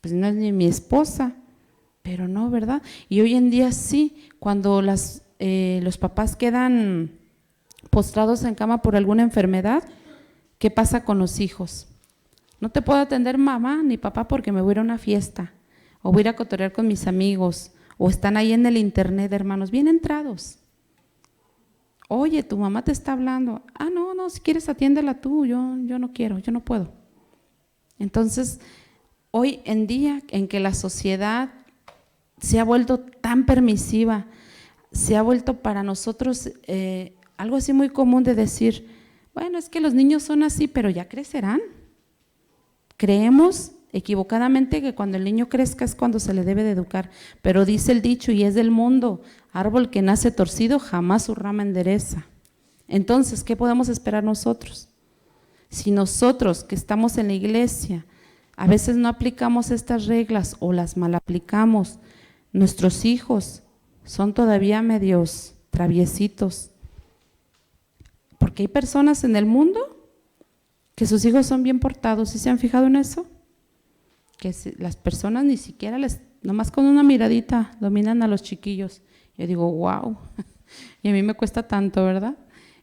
pues no es ni mi esposa, pero no, ¿verdad? Y hoy en día sí, cuando los papás quedan postrados en cama por alguna enfermedad, ¿qué pasa con los hijos? No te puedo atender mamá ni papá porque me voy a ir a una fiesta, o voy a ir a cotorrear con mis amigos, o están ahí en el internet, hermanos, bien entrados. Oye, tu mamá te está hablando. No, si quieres atiéndela tú, yo no quiero, yo no puedo. Entonces, hoy en día en que la sociedad se ha vuelto tan permisiva, se ha vuelto para nosotros algo así muy común de decir: bueno, es que los niños son así, pero ya crecerán. Creemos equivocadamente que cuando el niño crezca es cuando se le debe de educar, pero dice el dicho, y es del mundo: árbol que nace torcido jamás su rama endereza. Entonces, ¿qué podemos esperar nosotros? Si nosotros que estamos en la iglesia a veces no aplicamos estas reglas o las mal aplicamos, nuestros hijos son todavía medios traviesitos, porque hay personas en el mundo que sus hijos son bien portados. ¿Sí se han fijado en eso? Que las personas ni siquiera nomás con una miradita dominan a los chiquillos. Yo digo: wow, y a mí me cuesta tanto, ¿verdad?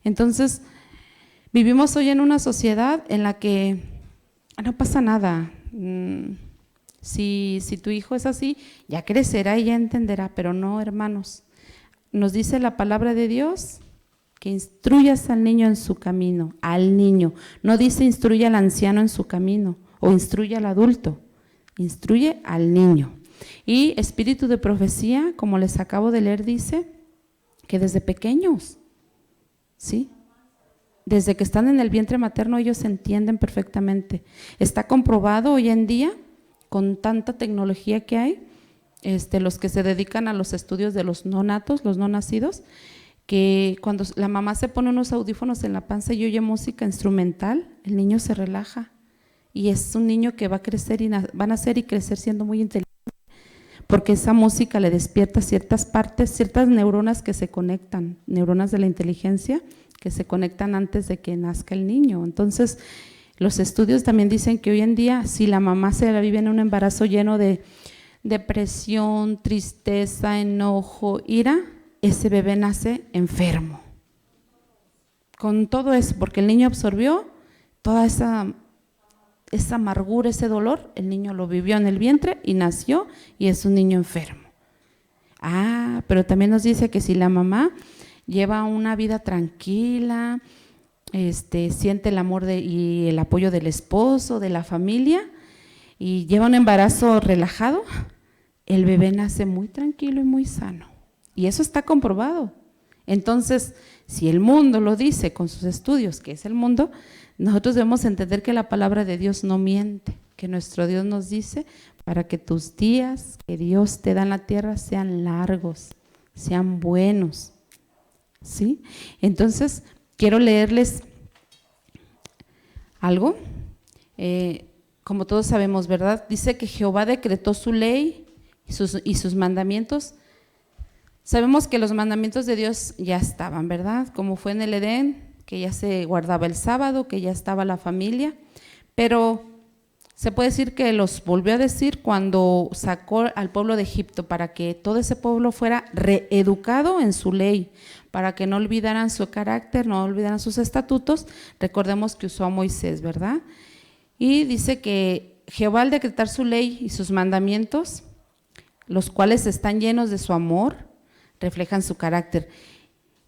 Entonces, vivimos hoy en una sociedad en la que no pasa nada. Si tu hijo es así, ya crecerá y ya entenderá, pero no, hermanos. Nos dice la palabra de Dios que instruyas al niño en su camino, al niño. No dice instruye al anciano en su camino o instruye al adulto, instruye al niño. Y espíritu de profecía, como les acabo de leer, dice que desde pequeños, ¿sí? desde que están en el vientre materno ellos entienden perfectamente. Está comprobado hoy en día, con tanta tecnología que hay, los que se dedican a los estudios de los no natos, los no nacidos, que cuando la mamá se pone unos audífonos en la panza y oye música instrumental, el niño se relaja y es un niño que va a crecer y va a nacer y crecer siendo muy inteligente, porque esa música le despierta ciertas partes, ciertas neuronas que se conectan, neuronas de la inteligencia que se conectan antes de que nazca el niño. Entonces, los estudios también dicen que hoy en día, si la mamá se la vive en un embarazo lleno de depresión, tristeza, enojo, ira, ese bebé nace enfermo. Con todo eso, porque el niño absorbió toda esa amargura, ese dolor, el niño lo vivió en el vientre y nació y es un niño enfermo. Pero también nos dice que si la mamá lleva una vida tranquila, siente el amor y el apoyo del esposo, de la familia, y lleva un embarazo relajado, el bebé nace muy tranquilo y muy sano. Y eso está comprobado. Entonces, si el mundo lo dice con sus estudios, que es el mundo, nosotros debemos entender que la palabra de Dios no miente, que nuestro Dios nos dice para que tus días que Dios te da en la tierra sean largos, sean buenos. ¿Sí? Entonces, quiero leerles algo. Como todos sabemos, ¿verdad? Dice que Jehová decretó su ley y sus mandamientos. Sabemos que los mandamientos de Dios ya estaban, ¿verdad? Como fue en el Edén, que ya se guardaba el sábado, que ya estaba la familia, pero se puede decir que los volvió a decir cuando sacó al pueblo de Egipto para que todo ese pueblo fuera reeducado en su ley, para que no olvidaran su carácter, no olvidaran sus estatutos. Recordemos que usó a Moisés, ¿verdad? Y dice que Jehová al decretar su ley y sus mandamientos, los cuales están llenos de su amor, reflejan su carácter.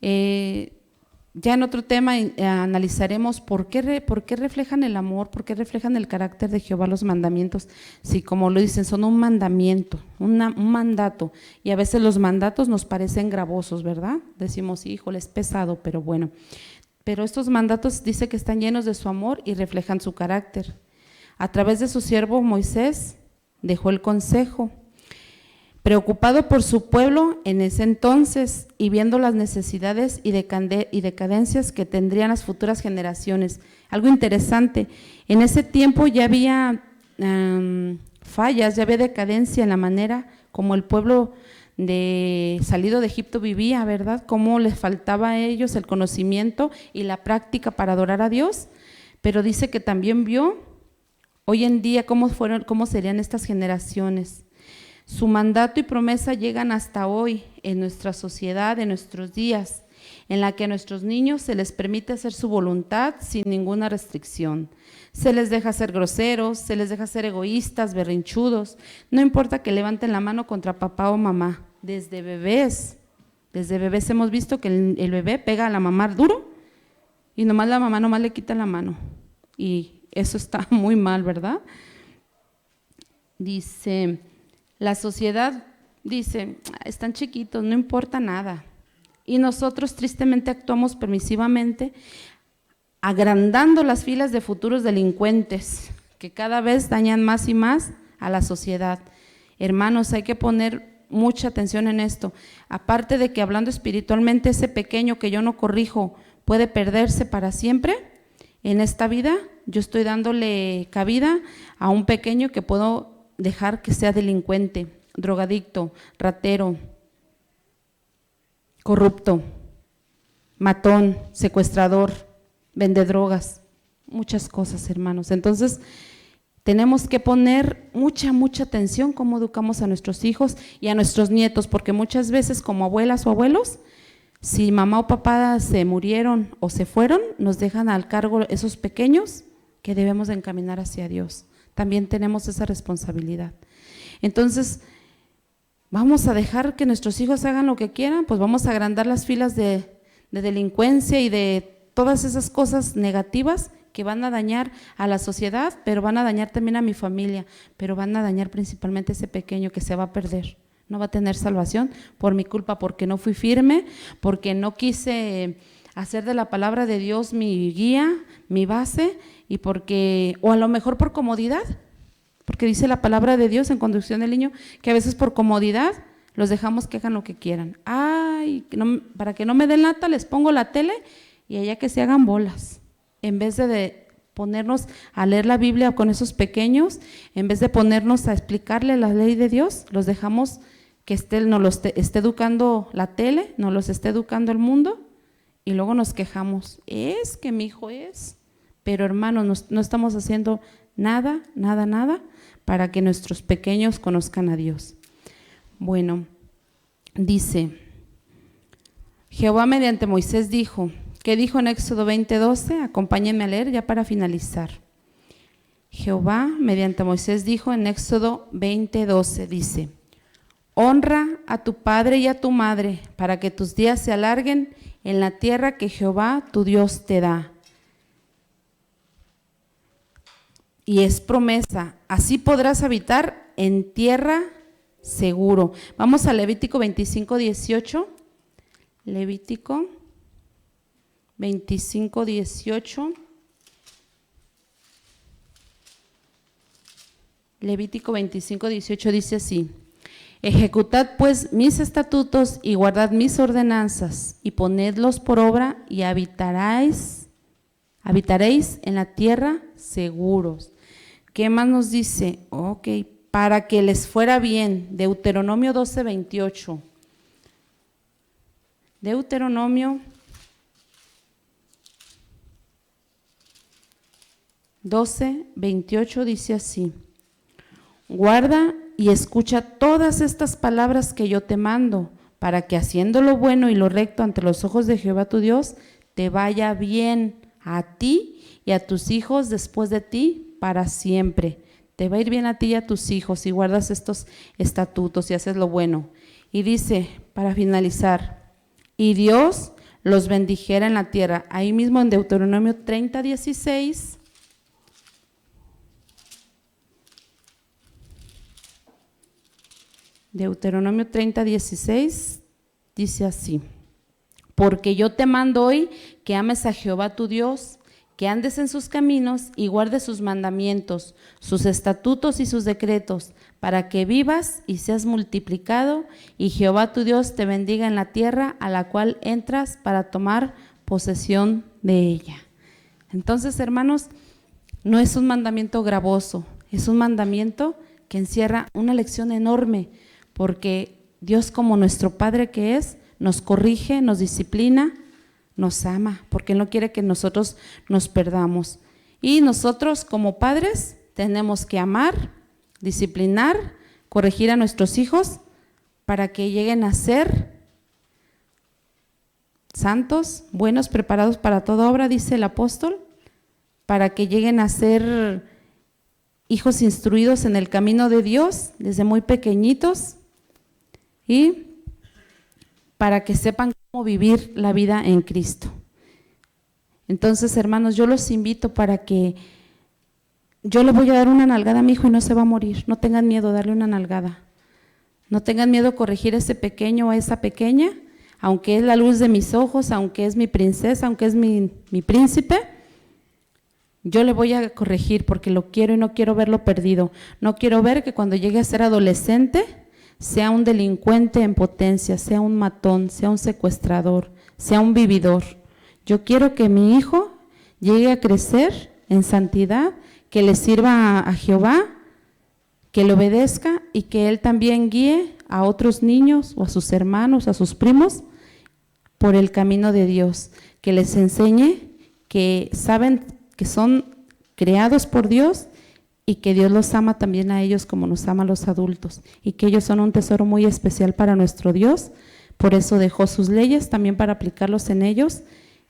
Ya en otro tema analizaremos por qué reflejan el amor, por qué reflejan el carácter de Jehová los mandamientos. Sí, como lo dicen, son un mandamiento, un mandato, y a veces los mandatos nos parecen gravosos, ¿verdad? Decimos, híjole, es pesado, pero bueno. Pero estos mandatos dice que están llenos de su amor y reflejan su carácter. A través de su siervo Moisés dejó el consejo, preocupado por su pueblo en ese entonces y viendo las necesidades y decadencias que tendrían las futuras generaciones. Algo interesante, en ese tiempo ya había fallas, ya había decadencia en la manera como el pueblo salido de Egipto vivía, ¿verdad? Cómo les faltaba a ellos el conocimiento y la práctica para adorar a Dios, pero dice que también vio hoy en día cómo serían estas generaciones. Su mandato y promesa llegan hasta hoy en nuestra sociedad, en nuestros días, en la que a nuestros niños se les permite hacer su voluntad sin ninguna restricción. Se les deja ser groseros, se les deja ser egoístas, berrinchudos. No importa que levanten la mano contra papá o mamá. Desde bebés hemos visto que el bebé pega a la mamá duro y nomás la mamá nomás le quita la mano. Y eso está muy mal, ¿verdad? Dice… La sociedad dice, están chiquitos, no importa nada. Y nosotros tristemente actuamos permisivamente, agrandando las filas de futuros delincuentes que cada vez dañan más y más a la sociedad. Hermanos, hay que poner mucha atención en esto. Aparte de que hablando espiritualmente, ese pequeño que yo no corrijo puede perderse para siempre, en esta vida yo estoy dándole cabida a un pequeño que puedo dejar que sea delincuente, drogadicto, ratero, corrupto, matón, secuestrador, vende drogas, muchas cosas, hermanos. Entonces, tenemos que poner mucha atención cómo educamos a nuestros hijos y a nuestros nietos, porque muchas veces como abuelas o abuelos, si mamá o papá se murieron o se fueron, nos dejan al cargo esos pequeños que debemos de encaminar hacia Dios. También tenemos esa responsabilidad. Entonces, ¿vamos a dejar que nuestros hijos hagan lo que quieran? Pues vamos a agrandar las filas de delincuencia y de todas esas cosas negativas que van a dañar a la sociedad, pero van a dañar también a mi familia, pero van a dañar principalmente a ese pequeño que se va a perder. No va a tener salvación por mi culpa, porque no fui firme, porque no quise hacer de la palabra de Dios mi guía, mi base, y porque, o a lo mejor por comodidad, porque dice la palabra de Dios en Conducción del Niño, que a veces por comodidad los dejamos que hagan lo que quieran. Ay, no, para que no me den lata, les pongo la tele y allá que se hagan bolas. En vez de ponernos a leer la Biblia con esos pequeños, en vez de ponernos a explicarle la ley de Dios, los dejamos que nos los esté educando la tele, nos los esté educando el mundo, y luego nos quejamos. Es que mi hijo es, pero hermanos, no estamos haciendo nada para que nuestros pequeños conozcan a Dios. Bueno, dice, Jehová mediante Moisés dijo, ¿qué dijo en Éxodo 20:12? Acompáñenme a leer ya para finalizar. Jehová mediante Moisés dijo en Éxodo 20:12, dice, honra a tu padre y a tu madre para que tus días se alarguen en la tierra que Jehová tu Dios te da. Y es promesa, así podrás habitar en tierra seguro. Vamos a Levítico 25:18. Levítico 25:18. Levítico 25:18 dice así: ejecutad pues mis estatutos y guardad mis ordenanzas y ponedlos por obra y habitaréis en la tierra seguros. ¿Qué más nos dice? Ok, para que les fuera bien. Deuteronomio 12:28. Deuteronomio 12:28 dice así: guarda y escucha todas estas palabras que yo te mando, para que haciendo lo bueno y lo recto ante los ojos de Jehová tu Dios, te vaya bien a ti y a tus hijos después de ti para siempre. Te va a ir bien a ti y a tus hijos si guardas estos estatutos y haces lo bueno. Y dice, para finalizar, y Dios los bendijera en la tierra. Ahí mismo en Deuteronomio 30:16. Deuteronomio 30:16 dice así: porque yo te mando hoy que ames a Jehová tu Dios, que andes en sus caminos y guardes sus mandamientos, sus estatutos y sus decretos, para que vivas y seas multiplicado, y Jehová tu Dios te bendiga en la tierra a la cual entras para tomar posesión de ella. Entonces, hermanos, no es un mandamiento gravoso, es un mandamiento que encierra una lección enorme, porque Dios, como nuestro Padre que es, nos corrige, nos disciplina, nos ama, porque no quiere que nosotros nos perdamos. Y nosotros como padres tenemos que amar, disciplinar, corregir a nuestros hijos para que lleguen a ser santos, buenos, preparados para toda obra, dice el apóstol, para que lleguen a ser hijos instruidos en el camino de Dios desde muy pequeñitos y para que sepan cómo vivir la vida en Cristo. Entonces, hermanos, yo los invito para que yo le voy a dar una nalgada a mi hijo y no se va a morir. No tengan miedo de darle una nalgada. No tengan miedo de corregir a ese pequeño o a esa pequeña, aunque es la luz de mis ojos, aunque es mi princesa, aunque es mi príncipe. Yo le voy a corregir porque lo quiero y no quiero verlo perdido. No quiero ver que cuando llegue a ser adolescente sea un delincuente en potencia, sea un matón, sea un secuestrador, sea un vividor. Yo quiero que mi hijo llegue a crecer en santidad, que le sirva a Jehová, que le obedezca y que él también guíe a otros niños o a sus hermanos, a sus primos, por el camino de Dios, que les enseñe que saben que son creados por Dios y que Dios los ama también a ellos como nos ama a los adultos, y que ellos son un tesoro muy especial para nuestro Dios. Por eso dejó sus leyes también para aplicarlos en ellos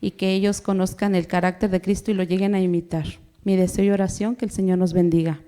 y que ellos conozcan el carácter de Cristo y lo lleguen a imitar. Mi deseo y oración, que el Señor nos bendiga.